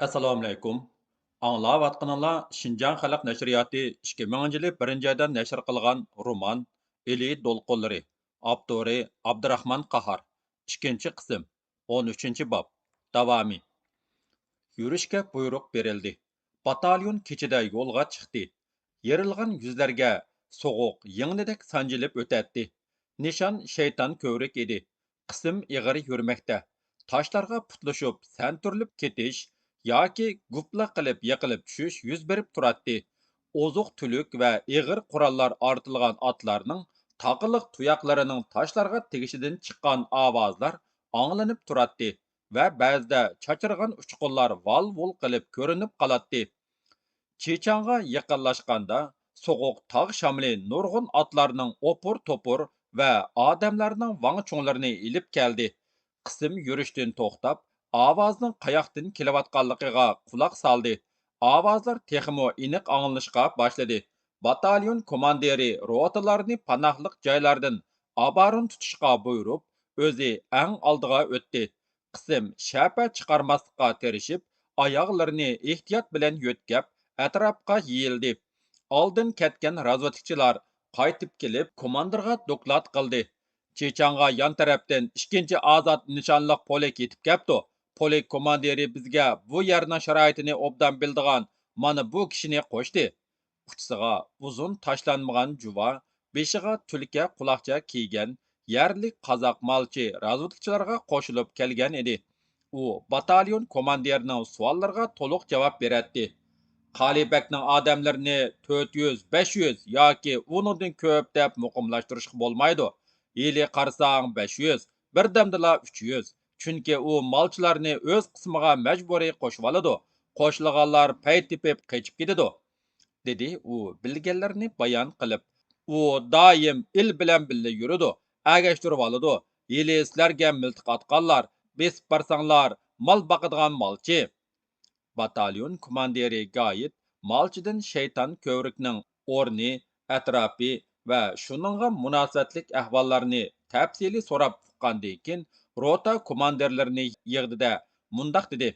Assalomu alaykum. Аңлаватқаныңла Шинжаң Халық нәшрияты 2000 yılı 1 ayda nəşr qılğan roman Eli Dolqunları. Avtori Abdurrahman Qahar. 2 qism. 13 bab. Davamı. Yürüşkə buyruq berildi. Batalyon keçide yolğa çıxdı. Yerilgan yüzlərgə soğuq, yığınıdək sancılıb ötətdi. Nişan şeytan kövrək idi. Qism iğir yürməkdə. Taşlarga putluşup, sentürlüp ketiş, yoki gupla qilib yiqilib tushish yuz berib turatdi. Ozuq tülük və iğir qurallar artılgan atlarning taqiliq tuyoqlarining toshlarga tegishidan chiqqan ovozlar anglanib turatdi va ba'zida chachirgan uchqunlar val-vul qilib ko'rinib qolatdi. Chechanға yaqinlashganda soğuq tog' shamli nurg'un otlarning o'pur-to'pur va odamlarning vangchunglarini ilib keldi. Qism yurishdan to'xtab, ovozning qayoqdan kelayotganligiga quloq soldi. Ovozlar texmo aniq anglashga boshladi. Batalyon komandiri rotalarni panohlik joylardan oborun tutishga buyurib, o'zi eng oldiga o'tdi. Qism shapa chiqarmaslikqa tirishib, oyoqlarini ehtiyot bilan yo'tkab, atrofga yeyildi. Oldin ketgan razvedkachilar qaytib kelib, komandirga doklad qildi. Chechanға yan tarafdan ikkinchi ozod nishonliq polek yetib kelibdi. Polek komandiri bizga bu yerning sharoitini obdan bildigan mana bu kishini qo'shdi. Uchisiga uzun tashlanmagan juva, beshiga tulka quloqcha kiygan yerlik qozoq malchi razvedkachilarga qo'shilib kelgan edi. U batalyon komandirining savollariga to'liq javob beradi. Qalibekning odamlarini 400, 500 yoki uningdan ko'p deb muqimlashtirishga bo'lmaydi. Yili qarsang 500, birdamdala 300. Chunki u molchilarni o'z qismiga majburiy qo'shib oladi. Qo'shilganlar pay tepib qochib ketadi, dedi u bilganlarini bayon qilib. U doim il bilan birga yuradi, agashtirib oladi. Yili sizlarga miltiq atqanlar, besib barsanglar, mol boqadigan molchi. Batalyon komandiri Gayet malchidan shayton ko'vrikning o'rni, atrofi va shuningga munosabatlik ahvollarni tafsili so'rab uqqandan keyin rota komandirlarini yig'dida mundoq dedi: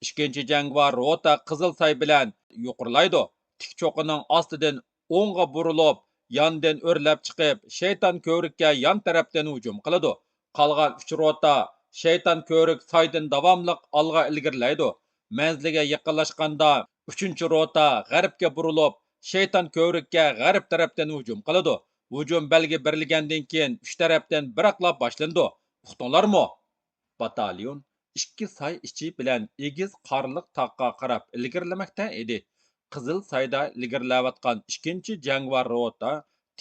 ikkinchi jangovar rota Qizilsay bilan yuqorilaydi. Tik cho'qining ostidan o'ngga burilib, yondan o'rlab chiqib, shayton ko'vrikka yon tarafdan hujum qiladi. Qolgan 3 rota shayton ko'vrik saydan davomliq olg'a ilgirlaydi. Manziliga yaqinlashganda 3-chi rota g'arbga burilib, shayton ko'vrikka g'arb tarafdan hujum qiladi. Hujum belgi berilgandan keyin 3 tarafdan biraqlab boshlandi. Uqdinglarmi? Batalyon 2 say ichi bilan egiz qorliq taqqa qarab ilgirlamoqda edi. Qizil sayda ilgirlayotgan 2-chi jangovar rota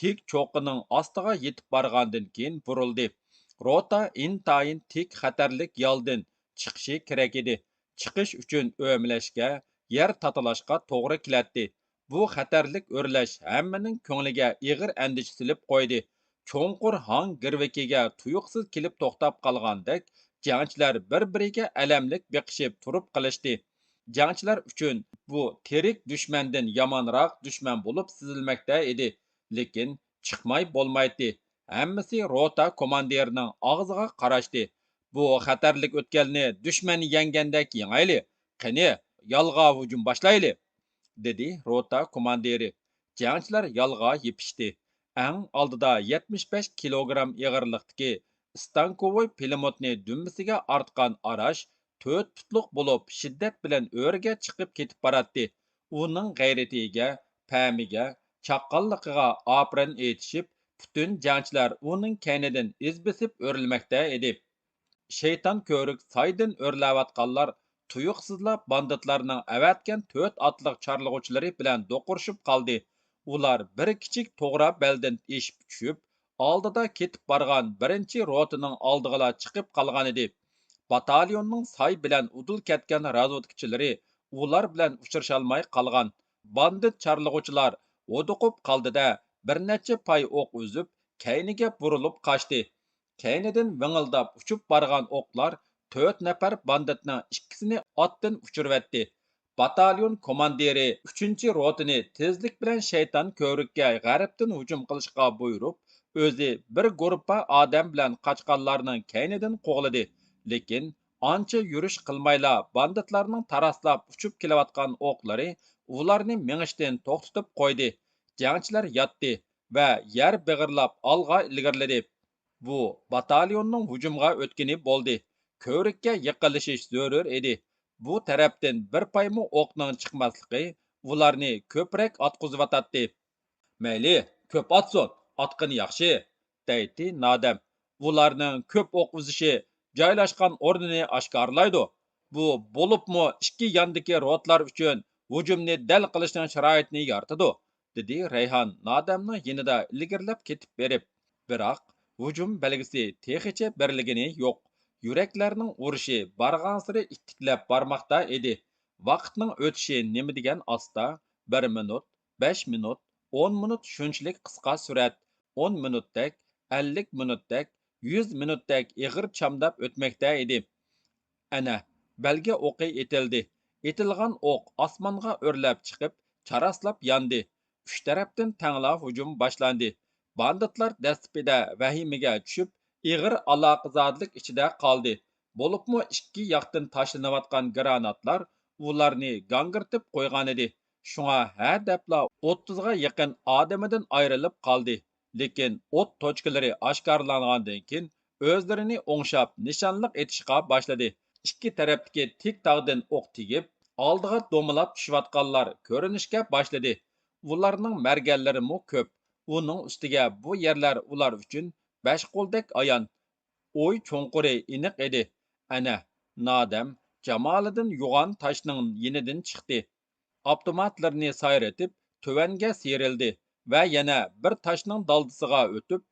tik cho'qining ostiga yetib borgandan keyin burildi. Rota intayin tik xatarlik yo'ldan chiqishi kerak edi. Chiqish uchun o'mlashga, yer tatilashga to'g'ri keladi. Bu xatarlik o'rlash hammaning ko'ngliga ig'ir andish silib qo'ydi. Cho'nqur hang girvikiga tuyuqsiz kelib to'xtab qolgandek, jangchilar bir-biriga alamlik beqishib turib qilishdi. Jangchilar uchun bu terik dushmandan yomonroq dushman bo'lib sezilmoqda edi, lekin chiqmay bo'lmaydi. Hammasi rota komandirining og'ziga qarashdi. Bu xatarlik o'tkalni dushmanni yengandek yengayli. Qani, yolg'a hujum boshlayli, dedi rota komandiri. Jangchilar yolg'a yepishdi. Eng oldida 75 kilogramm ig'irlikdagi stankovoy pulemyotni dumbasiga artgan arash 4 putluq bo'lib shiddat bilan o'rga chiqib ketib boradi. Uning g'ayratiga, fahmiga, chaqqonligiga opran aytishib, butun jangchilar uning kaynidan iz besib o'rilmoqda edi. Shayton ko'rik saydan o'rlayotganlar tuyuqsizla banditlarning avatgan 4 otliq charlig'uvchilari bilan do'qurishib qoldi. Ular bir kichik to'g'ra beldan eshib tushib, oldida ketib borgan birinchi rotaning oldiga chiqib qolgan edi. Batalyonning say bilan udul ketgan razvedkachilari ular bilan uchrasholmay qolgan. Bandit charlig'uvchilar o'diqib qoldida bir necha pay o'q uzib, kayniga burilib qochdi. Kaynidan vingildab uchib borgan o'qlar 4 nafar banditning ikkisini otdan uchirvatdi. Batalyon komandiri 3-chi rotini tezlik bilan shayton ko'rikka g'arbdan hujum qilishga buyurib, o'zi bir guruhpa odam bilan qochqanlarning kaynidan qo'g'ladi. Lekin Ancha yurish qilmayla banditlarning taraslab uchib kelayotgan o'qlari ularni mengishdan to'xtatib qo'ydi. Jangchilar yotdi va yer beg'irlab olg'a ilgariladi. Bu batalyonning hujumga o'tgani bo'ldi. Ko'rikka yiqilishish zarur edi. Bu tarafdan bir paymo o'qning chiqmasligi ularni ko'proq atqizib. Mayli, ko'p atsin, atqin yaxshi, deydi Nodam. Ularning ko'p o'q uzishi joylashgan o'rnini oshkorlaydi. Bu bo'libmi ikki yondagi rotlar uchun hujumni dal qilishning sharoitini yaratadi, dedi Rayhon Nodamning yonida ilgirlab ketib berib. Biroq hujum belgisi texicha berilgani yo'q. Yuraklarning urishi barg'ansiri ittiklab bormoqda edi. Vaqtning o'tishi nima degan asta 1 minut, 5 minut, 10 minut shunchalik qisqa surat, 10 minutdak, 50 minutdak, 100 minutdak ig'ir chamdab o'tmoqda edi. Ana, belga o'qi etildi. Etilgan o'q osmonga o'rlab chiqib, charaslab yondi. Uch tarafdan tangla hujum boshlandi. Banditlar dastlabida vahimaga tushib, ig'ir aloqazodlik ichida qoldi. Bo'libmi ikki yoqdan tashlanayotgan granatlar ularni gangirtib qo'ygan edi. Shunga ha debla 30 ga yaqin odamidan ayrilib qoldi. Lekin o't tochkalari oshkorlangandan keyin o'zlarini o'ngshab nishonliq etishga boshladi. İki tarafdagi tik tog'dan o'q tegib, oldiga do'milab tushayotganlar ko'rinishga boshladi. Ularning marganlarimi ko'p. Uning ustiga bu yerlar ular uchun besh qo'ldek ayon. O'y cho'nquri aniq edi. Ana, Nodam Jamoliddin yo'g'on toshning yenidan chiqdi. Avtomatlarni sayratib, tuvanga serildi va yana bir toshning daldisiga o'tib,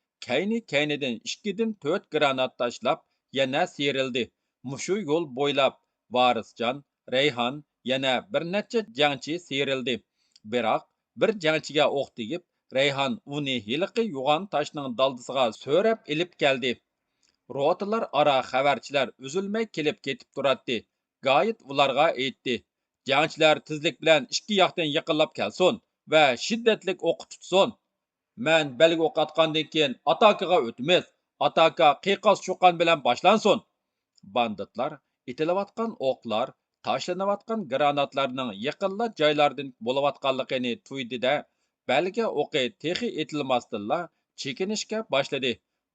kaynidan 2 dan 4 granat tashlab, yana serildi. Mushu yo'l bo'ylab Varisjon, Rayhon yana bir necha jangchi serildi. Biroq bir jangchiga o'q tegib, Rayhon uni hiliqi yo'g'on toshning daldisiga so'rab ilib keldi. Rotalar ara xabarchilar uzilmay kelib ketib turadi. Gayet ularga aytdi. Jangchilar tezlik bilan ikki yoqdan yaqinlab kelsin va shiddatlik o'q tutsin. Men belgi o'q atgandan keyin atakaga o'tamiz. Ataka qiyoqas cho'qan bilan boshlansin. Banditlar itilayotgan o'qlar, tashlanayotgan granatlarning yaqinla joylardan bo'layotganligini tuydi-da, belga o'qi texi etilmasdilla chekinishga boshladi.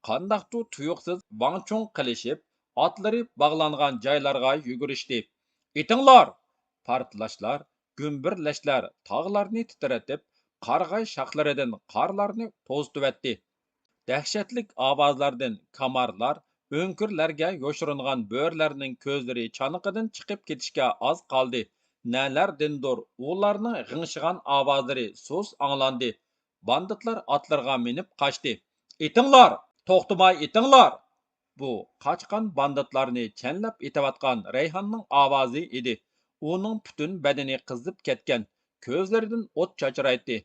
Qandaqtu tuyuqsiz vangchung qilishib, otlari bog'langan joylarga yugurishdi. Itinglar! Portlashlar, gumbirlashlar tog'larni titratib, qarg'ay shoxlaridan qorlarni to'zitib. Dahshatlik ovozlardan kamarlar, o'nkirlarga yoshiringan bo'rlarning ko'zlari chaniqidan chiqib ketishga oz qoldi. Nalardindir ularning g'ingshigan ovozlari so'z anglandi. Banditlar otlarga minib qochdi. Itinglar! To'xtamay itinglar! Bu qochgan banditlarni chanlab etayotgan Rayhonning ovozi edi. Uning butun badani qizib ketgan, ko'zlaridan o't chachraydi.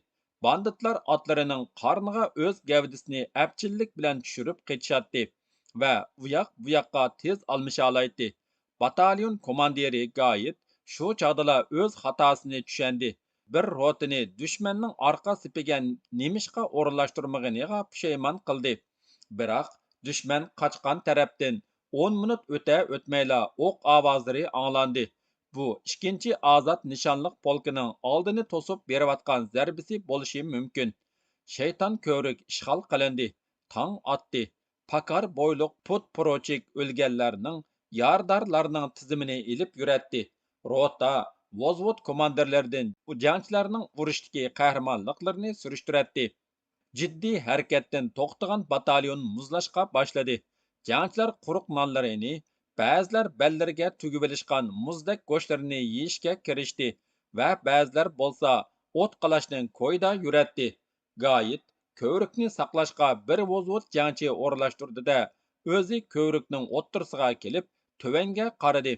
Banditlar otlarining qorniga o'z gavdasini apchillik bilan tushirib ketishatdi va u yoqqa tez almishalaydi. Batalyon komandiri Gayet shu chog'dala o'z xatosini tushundi. Bir rotini dushmanning orqa sepiga nemishqa o'rinlashtirmaganiga pushaymon qildi. Biroq dushman qochgan tarafdan 10 minut o'tmayla o'q ovozlari anglandi. Bu ikkinchi azod nishonliq polkining oldini to'sib berayotgan zarbisi bo'lishi mumkin. Shayton ko'rik ishg'ol qilindi. Tong otdi. Pakar bo'yliq put porochik o'lganlarning yordorlarning tizimini ilib yuratdi. Rota vozvod komandirlaridan bu jangchilarning urushdagi qahramonliklarini surishtiradi. Jiddiy harakatdan to'xtagan batalyon muzlashga boshladi. Jangchilar quruq nonlarini, ba'zilar bellariga tugib olishgan muzdek go'shtlarini yeyishga kirishdi va ba'zilar bo'lsa o't qalashning ko'yda yuratdi. Gayet ko'rikni saqlashga bir vozvod jangchi o'rlashtirdi-da, o'zi ko'rikning o'ttirsiga kelib, tuvanga qaradi.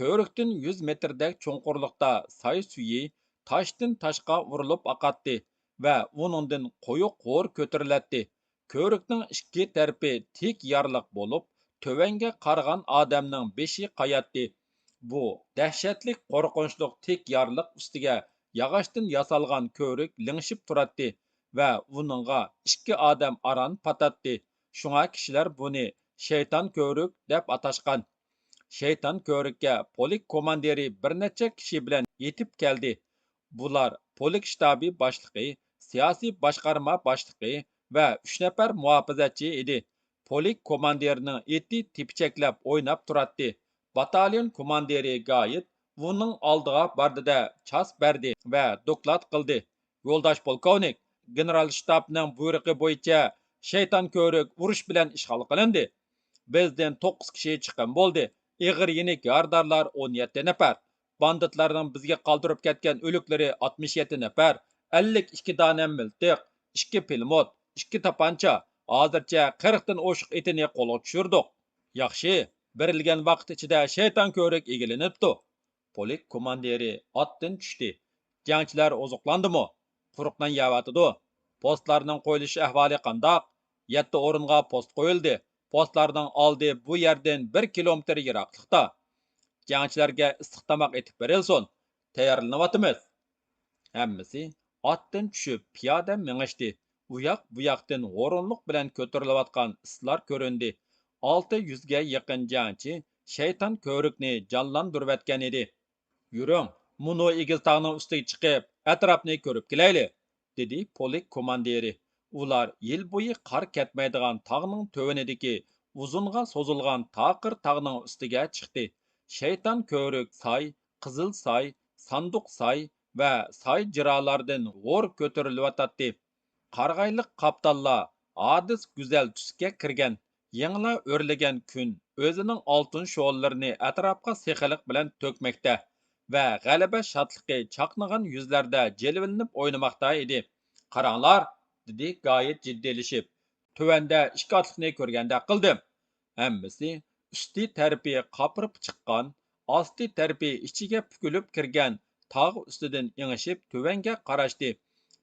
Ko'rikdan 100 metrdek cho'nqurlikda soy suyi toshdan toshqa urilib oqatdi va uningdan qo'yiq g'o'r ko'tariladi. Ko'rikning ikki tarafi tik yorliq bo'lib, tuvanga qaragan odamning beshi qayatdi. Bu dahshatlik qo'rqinchli tik yorliq ustiga yog'ochdan yasalgan ko'rik lingshib turadi va uningga ikki odam aron patadi. Shunga kishilar buni shayton ko'rik deb atashgan. Shayton ko'rikka polik komandiri bir necha kishi bilan yetib keldi. Bular polik shtabi boshlig'i, siyosiy boshqarma boshlig'i va 3 nafar muhofizatchi edi. Polik komandirining eti tepichaklab o'ynab turadi. Batalyon komandiri Gayet uning oldiga bardida chas berdi va doklad qildi. Yo'ldosh polkovnik, general shtabning buyrug'i bo'yicha Shayton ko'rik urush bilan ishg'ol qilindi. Bizden 9 kishi chiqqan bo'ldi. Ig'ir yenik yordorlar 17 nafar. Banditlarning bizga qoldirib ketgan o'liklari 67 nafar. 52 dona miltiq, 2 pulemyot, 2 tapancha. Hozircha 40 dan oshiq etini qo'lga tushirdik. Yaxshi, berilgan vaqt ichida shayton ko'rik egilinibdi. Polik komandiri otdan tushdi. Jangchilar ozuqlandimi? Quruqdan yavatidi. Postlarning qo'yilish ahvoli qandoq? 7 o'ringa post qo'yildi. Postlarning oldi bu yerdan 1 kilometr yiroqlikda. Jangchilarga issiq tomoq etib berilsin. Tayyorlanyapmiz. Hammasi otdan tushib piyoda mengishdi. U yoq bu yoqdan o'rinliq bilan ko'tarilayotgan islar ko'rindi. 600 ga yaqin jangchi shayton ko'rikni jonlantirayotgan edi. Yuring, muno egiz tog'ning ustiga chiqib, atrofni ko'rib kelayli, dedi polik komandiri. Ular yil bo'yi qor ketmaydigan tog'ning tövenidagi uzunga so'zilgan taqir tog'ning ustiga chiqdi. Shayton ko'rik soy, qizil soy, sanduq soy va soy jirolardan g'o'r ko'tarilyotdi. Qarg'ayliq qaptallar odis go'zal tusga kirgan, yangla o'rlagan kun o'zining oltin sho'llarini atrofga sexilik bilan to'kmoqda va g'alaba shodligi chaqnagan yuzlarda jelvilinib o'ynamoqda edi. Qaranglar, dedi g'oyat jiddiylashib. Tuvanda ikki otliqni ko'rganda qildim. Hammasi usti tarafi qopirib chiqqan, osti tarafi ichiga pukilib kirgan tog' ustidan ingishib tuvanga qarashdi.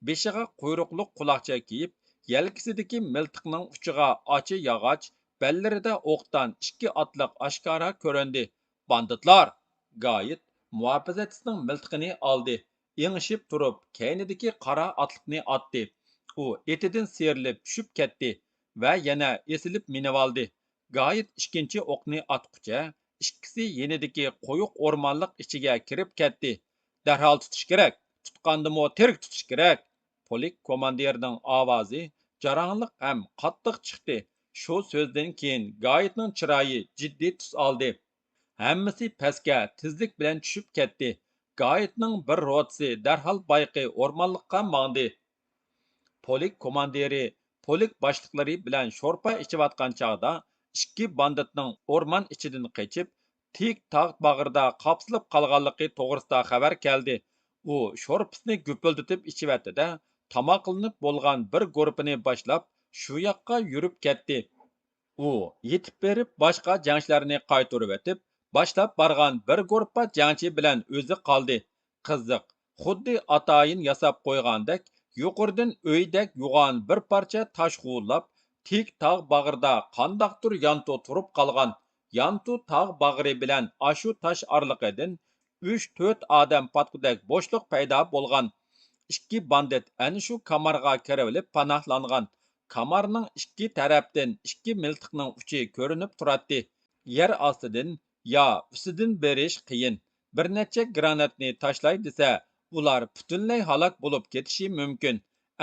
Beshiga quyruqli quloqcha kiyib, yelkisidagi miltiqning uchiga ochi yog'och, bellarida o'qdan ikki otliq oshkora ko'rindi. Banditlar! G'oyat muhofizatchisining miltiqini oldi. Ingishib turib, keynidagi qora otliqni otdi. U etidan serilib tushib ketdi va yana esilib minib oldi. G'oyat ikkinchi o'qni otqucha, ikkisi yenidagi qo'yuq o'rmonliq ichiga kirib ketdi. Darhol tutish kerak. Tutqandimi tirik tutish kerak. Polik komandirining ovozi jarangliq ham qattiq chiqdi. Shu so'zdan keyin G'oyatning chiroyi jiddiy tus oldi. Hammasi pastga tezlik bilan tushib ketdi. G'oyatning bir rotasi darhol bayqi o'rmonliqqa mangdi. Polik komandiri polik boshliqlari bilan sho'rpa ichayotgan chog'da ikki banditning o'rmon ichidan qochib, tik tog' bag'rida qopsilib qolganligi to'g'risida xabar keldi. U sho'rpisini gupildatib ichivatdi-da, tomoqlanib bo'lgan bir guruhini boshlab shu yoqqa yurib ketdi. U yetib berib boshqa jangchilarni qaytarib o'tib, boshlab borgan bir guruh jangchi bilan o'zi qoldi. Qiziq, xuddi atayin yasab qo'ygandek yuqoridan o'ydek yo'g'on bir parcha tosh g'uvlab, tik tog' bag'rida qandoqdir yantu turib qolgan. Yantu tog' bag'ri bilan ashu tosh orliqidan 3-4 odam patqudak bo'shliq paydo bo'lgan. Ikki bandit ana shu kamarga kirib panohlangan. Kamarning ikki tarafdan ikki miltiqning uchi ko'rinib turadi. Yer ostidan yo ustidan berish qiyin. Bir necha granatni tashlay desa, ular butunlay halok bo'lib ketishi mumkin.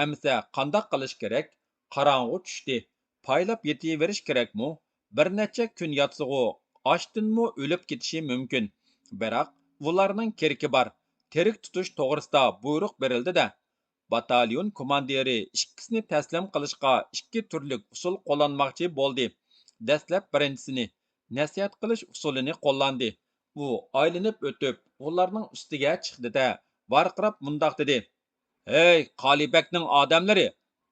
Amsa qandoq qilish kerak? Qorong'u tushdi. Paylab yetiverish kerakmi? Bir necha kun yotsig'u ochdanmi o'lib ketishi mumkin. Biroq ularning kerki bor. Terik tutish to'g'risida buyruq berildi-da. Batalyon komandiri ikkisini taslim qilishga ikki turlik usul qo'llanmoqchi bo'ldi. Dastlab birinchisini nasihat qilish usulini qo'llandi. U aylanib o'tib, ularning ustiga chiqdi-da, varqirab mundoq dedi: "Hey, Qalibakning odamlari,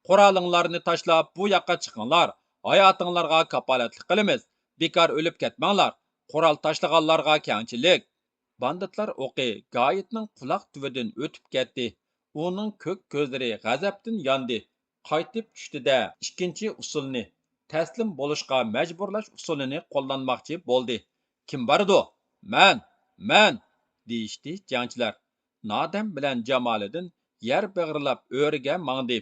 qurolinglarni tashlab bu yoqqa chiqinglar. Hayotinglarga kapolatlik qilamiz. Bekor o'lib ketmanglar. Qurol tashlaganlarga kengchilik." Banditlar o'qi G'oyatning quloq tuvidan o'tib ketdi. Uning ko'k ko'zlari g'azabdan yondi. Qaytib tushdi-da, ikkinchi usulni, taslim bo'lishga majburlash usulini qo'llanmoqchi bo'ldi. Kim bordi? Man, deyishdi jangchilar. Nodam bilan Jamoliddin yer bag'irlab o'riga mangdi.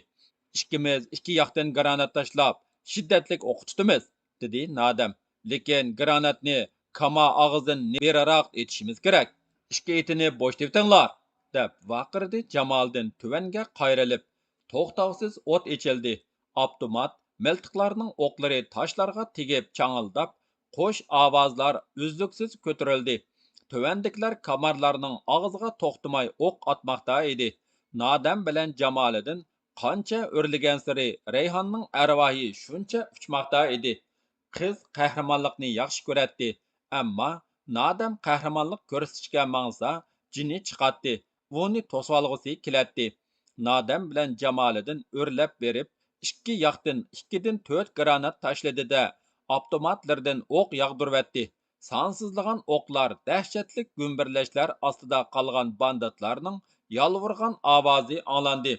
Ikkimiz ikki yoqdan granat tashlab, shiddatlik o'q tutamiz, dedi Nodam. Lekin granatni kama og'izdan beriroq etishimiz kerak. Ikki etini bo'sh teptinglar, deb vaqirdi Jamoliddin tuvanga qayrilib. To'xtovsiz o't echildi. Avtomat miltiqlarning o'qlari toshlarga tegib chang'ildab, qo'sh ovozlar uzluksiz ko'tarildi. Tuvandikilar kamarlarning og'ziga to'xtamay o'q otmoqda edi. Nodam bilan Jamoliddin qancha o'rlagan siri Rayhonning arvohi shuncha uchmoqda edi. Qiz qahramonlikni yaxshi ko'radi, ammo nodam qahramonlik ko'rsatishga mangsa jini chiqadi. Uni to'solg'isi keladi. Nodam bilan Jamoliddin o'rlab berib, ikki yoqdan 2dan 4 granat tashladi-da, avtomatlardan o'q yog'dirvatdi. Sansızlagan o'qlar dahshatlik gumburlashlar ostida qolgan banditlarning yolvurgan ovozi anglandi.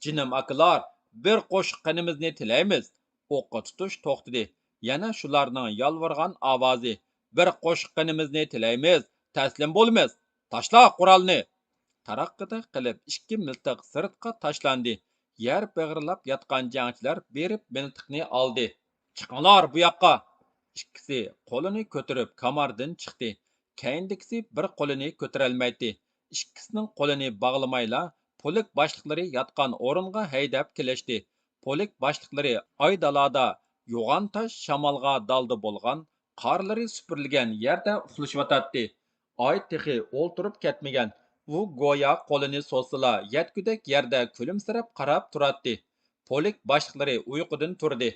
Jinim akalar, bir qo'shiq qinimizni tilaymiz. O'qqa tutish to'xtadi. Yana shularning yolvurgan ovozi. Bir qo'shiq qinimizni tilaymiz, taslim bo'lamiz. Tashla qurolni. Taraqqida qilib ikki miltiq sirtqa tashlandi. Yer big'irlab yotgan jangchilar berib miltiqni oldi. Chiqinglar bu yoqqa. Ikkisi qo'lini ko'tarib kamardan chiqdi. Keyindikisi bir qo'lini ko'tarolmaydi. Ikkisining qo'lini bog'lamayla polik boshliqlari yotgan o'ringa haydab kelishdi. Polik boshliqlari oy dalada yo'g'on tosh shamolga daldi bo'lgan, qorlari supurilgan yerda uxlashyotdi. Oy texi o'ltirib ketmagan. U go'yo qo'lini so'sila yetgudek yerda kulimsirab qarab turadi. Polik boshliqlari uyqudan turdi.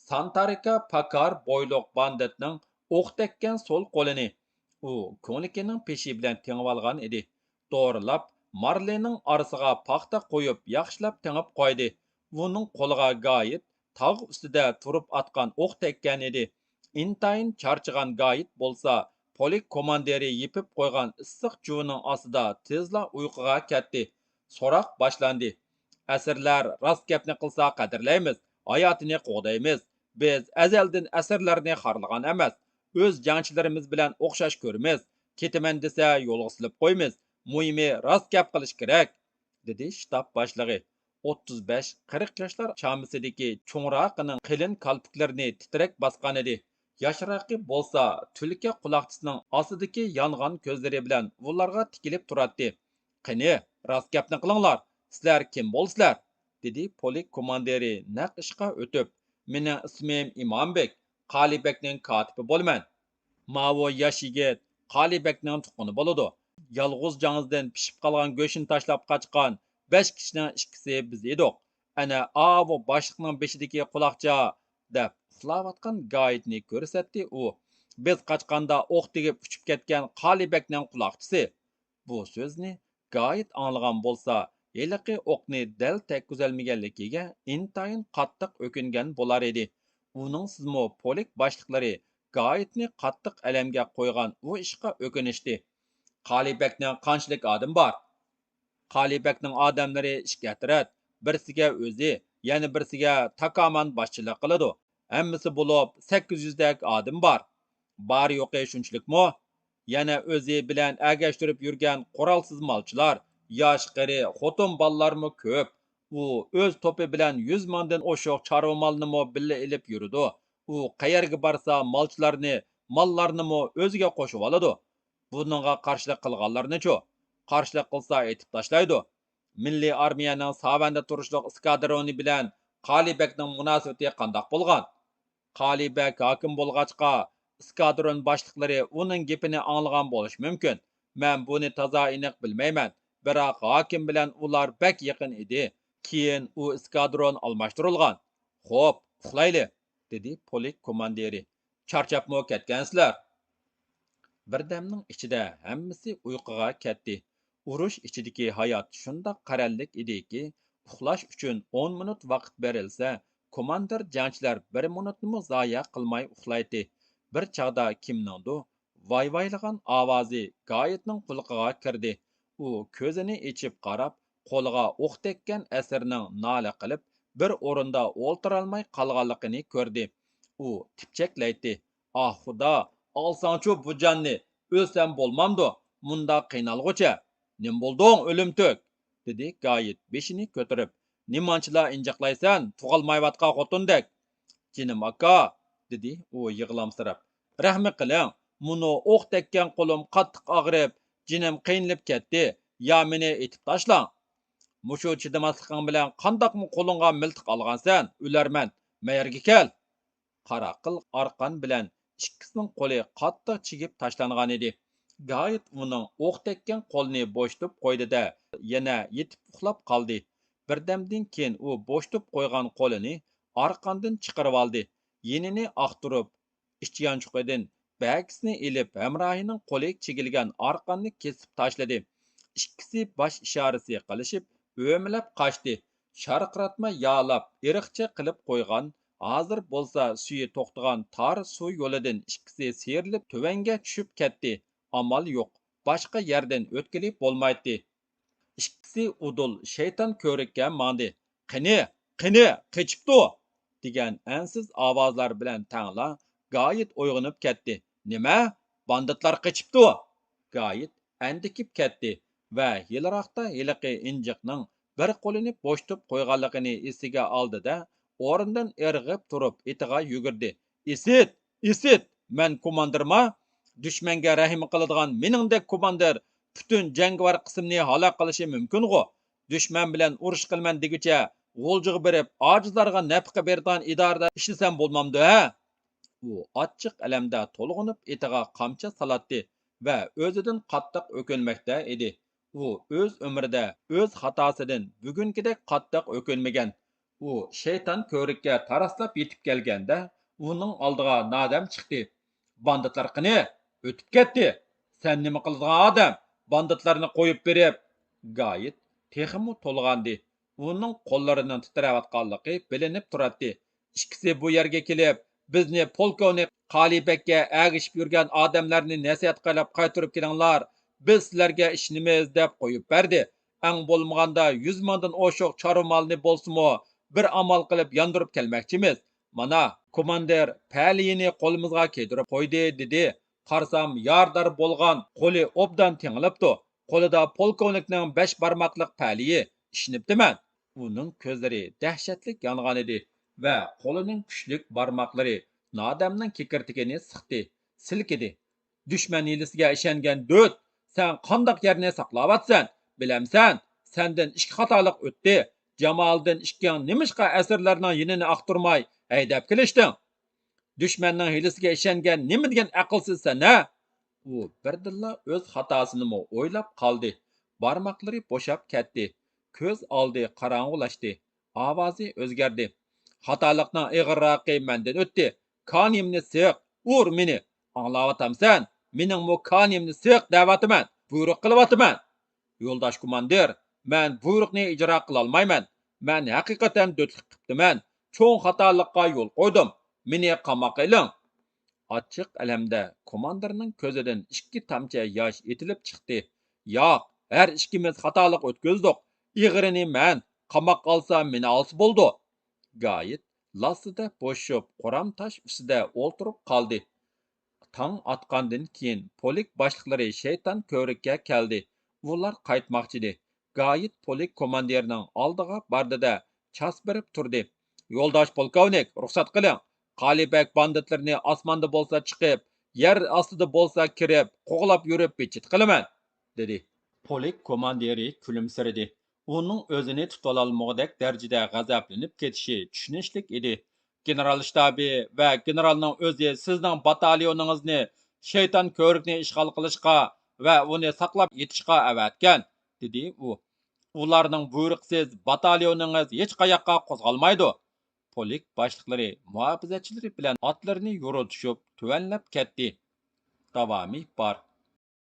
Santarika pakar boyluq banditning o'q tekkan so'l qo'lini u ko'nikining peshi bilan tengib olgan edi. To'g'rilab Marlening orasiga paxta qo'yib yaxshilab tengib qo'ydi. Uning qo'liga Gayit tog' ustida turib atgan o'q tekkan edi. Intayin charchagan Gayit bo'lsa, polik komandiri yepib qo'ygan issiq juvining ostida tezla uyquga ketdi. So'roq boshlandi. Asirlar rost gapni qilsa qadrlaymiz, hayotini qo'g'daymiz. Biz azaldan asirlarni xarlagan emas. O'z jangchilarimiz bilan o'xshash ko'ramiz. Ketaman desa yo'lga silib qo'ymiz. Muhimi rost gap qilish kerak, dedi shtab boshlig'i. 35-40 yoshlar chamisidagi cho'ngroqining qilin kalpiklarini titrak bosgan edi. Yoshroqi bo'lsa, tulka quloqchisining ostidagi yongan ko'zlari bilan ularga tikilib turadi. Qani, rost gapni qilinglar. Sizlar kim bo'lsizlar? dedi polik komandiri naq ishqa o'tib. Mening ismim Imombek, Qalibekning kotibi bo'laman. Mavo yosh yigit Qalibekning tuqqani bo'ladi. Yolg'iz jangizdan pishib qolgan go'shin tashlab qochgan 5 kishining ikkisi biz edik. Ana avo boshliqning beshidagi quloqcha deb uxlayotgan Gayitni ko'rsatdi u. Biz qochganda o'q tegib uchib ketgan Qalibekning quloqchisi. Bu so'zni Gayit anglagan bo'lsa, Eliqi o'qni dal tekkizolmaganligiga intayin qattiq o'kingan bo'lar edi. Uning sizmo polik boshliqlari Gayitni qattiq alamga qo'ygan u ishqa o'kinishdi. Qalibekning qanchalik odam bor? Qalibekning odamlari ikki atrat, birsiga o'zi, yana birsiga takoman boshchilik qiladi. Hammasi bo'lib 800 dak odam bor. Bor yo'qi shunchlikmi? Yana o'zi bilan agashtirib yurgan qurolsiz molchilar, yosh qari, xotin bolalarmi ko'p. U o'z to'pi bilan 100 mingdan oshiq chorva molni billa ilib yuridi. U qayerga borsa molchilarni, mollarni o'ziga qo'shib oladi. Buningga qarshilik qilganlarni-chi? Qarshilik qilsa aytib tashlaydi. Milliy armiyaning Savanda turishliq eskadroni bilan Qalibekning munosabati qandoq bo'lgan? Qalibek hokim bo'lg'achqa eskadron boshliqlari uning gapini anglagan bo'lish mumkin. Men buni toza aniq bilmayman. Biroq hokim bilan ular bek yaqin edi. Keyin u eskadron almashtirilgan. Xo'p, uxlayli, dedi polik komandiri. Charchabmi ketgansizlar? Birdamning ichida hammasi uyquga ketdi. Urush ichidagi hayot shundoq qarallik ediki, uxlash uchun 10 minut vaqt berilsa, komandir jangchilar 1 minutni zoya qilmay uxlaydi. Bir chaqda kimningdir voy-voylagan ovozi Gayitning quloqiga kirdi. U ko'zini ochib qarab, qo'liga o'q tekkan asirning nola qilib, bir o'rinda o'ltirolmay qolganligini ko'rdi. U tipchaklaydi. "Ah, xudo, olsangchu bu jonni, o'lsam bo'lmamdi, munda qiynalg'ucha. Nim bo'lding, o'limto'k?" dedi Gayit beshini ko'tarib. "Nimanchilar injiqlaysan, tug'ilmayotgan xotindek?" "Jinim aka", dedi u yig'lamsirab. "Rahmi qiling, Muno o'q tekkan qo'lim qattiq og'rib, jinim qiynalib ketdi. Ya meni etib tashlang. Mushu chidamasliging bilan qandoqmi qo'lingga miltiq olgansan? Ularman. Mayerga kel. Qaraqil arqon bilan ikkisining qo'li qattiq chigib tashlangan edi. Gayet uning o'q tekkan qo'lini bo'shtib qo'ydi-da, yana yetib uxlab qoldi. Birdamdan keyin u bo'shtib qo'ygan qo'lini arqondan chiqarib oldi. Yenini aqtirib, ichki yanchuqidan bagisini ilib, hamrohining qo'li chigilgan arqonni kesib tashladi. Ikkisi bosh ishorasi qilishib, o'milab qochdi. Sharqiratma yalab, iriqcha qilib qo'ygan, hozir bo'lsa suyi to'xtagan tar suv yo'lidan ikkisi serilib tuvanga tushib ketdi. Amal yo'q, boshqa yerdan o'tkilib bo'lmaydi. Ikkisi udul shayton ko'rikka mandi. Qini, qechibdi degan ansiz ovozlar bilan tangla Gayet uyg'onib ketdi. Nima? Banditlar qechibdi. Gayet andikib ketdi va yilroqda hiliqi injiqning bir qo'lini bo'shtib qo'yganligini esiga oldi-da, o'rnidan irg'ib turib itiga yugurdi. Isit, men komandirma, dushmanga rahim qiladigan meningdek komandir butun jangovar qismni halok qilishi mumkin-ku. Dushman bilan urush qilman degicha g'o'ljiga berib, ojizlarga nafqa beradigan idorada ishlasam bo'lmamdi, ha? U ochiq alamda to'lg'inib itiga qamcha salatdi va o'zidan qattiq o'kinmoqda edi. U o'z umrida o'z xatosidan bugungidek qattiq o'kinmagan. U shayton ko'rikka taraslab yetib kelganda uning oldiga nodam chiqdi. Banditlar qani? O'tib ketdi. Sen nima qiladigan odam? Banditlarni qo'yib berib. Gayet texmi to'lg'andi. Uning qo'llarining titrayotganligi bilinib turadi. Ikkisi bu yerga kelib, bizni polkovnik Qalibekka agishib yurgan odamlarni nasihat qilib qaytarib kelinglar. Biz sizlarga ishnimiz deb qo'yib berdi. Ang bo'lmaganda 100 mingdan oshiq chorvalni bo'lsimi, bir amal qilib yondirib kelmoqchimiz. Mana komandir paliyini qo'limizga keltirib qo'ydi dedi. Qarsam yordar bo'lgan qo'li obdan tingilibdi. Qo'lida polkovnikning 5 barmoqlik paliyi ishnibdiman. Uning ko'zlari dahshatlik yongan edi va qo'lining kuchlik barmoqlari nodamning kekirtigini siqdi, silkidi. Dushman hilisiga ishongan do't, sen qandoq yerni saqlayapsan? Bilamsan, sendan ikki xatolik o'tdi. Jamoliddin ikking nimishqa asirlarning yinini aqtirmay haydab kelishding? Dushmanning hilisiga ishongan nima degan aqlsizsan, ha? U birdilla o'z xatosini o'ylab qoldi. Barmoqlari bo'shab ketdi. Ko'z oldi qorong'ulashdi. Ovozi o'zgardi. Xatolikning ig'irroqi mendan o'tdi. Konimni siq, ur meni. Anglayotamsan? Mening bu konimni siq da'vatiman. Buyruq qilyapman. Yo'ldosh komandir, men buyruqni ijro qila olmayman. Men haqiqatan do'tlik qilibdiman. Cho'ng xatolikqa yo'l qo'ydim. Meni qamoqqa iling. Ochiq alamda komandirning ko'zidan ikki tomchi yosh etilib chiqdi. Yo'q, har ikkimiz xatolik o'tkazdik. Ig'irini men qamoqqa olsam meni olsa bo'ldi. Gayet lassida bo'shib qo'ram tosh ustida o'ltirib qoldi. Tong atqandan keyin polik boshliqlari shayton ko'rikka keldi. Ular qaytmoqchi edi. Gayet polik komandirining oldiga bordi-da, chas berib turdi. Yo'ldosh polkovnik, ruxsat qiling. Qalibek banditlarni osmonda bo'lsa chiqib, yer ostida bo'lsa kirib, qo'g'lab yurib bechit qilaman, dedi. Polik komandiri kulimsiradi. Uning o'zini tutololmag'idek darajada g'azablanib ketishi tushunishlik edi. General shtabi va generalning o'zi sizning batalyoningizni shayton ko'rikni ishg'ol qilishga va uni saqlab yetishga avatgan, dedi u. Ularning buyruqsiz batalyoningiz hech qayoqqa qo'zg'almaydi. Polik boshliqlari muhofizatchilari bilan otlarini yo'rotishib tuvanlab ketdi. Davomi bor.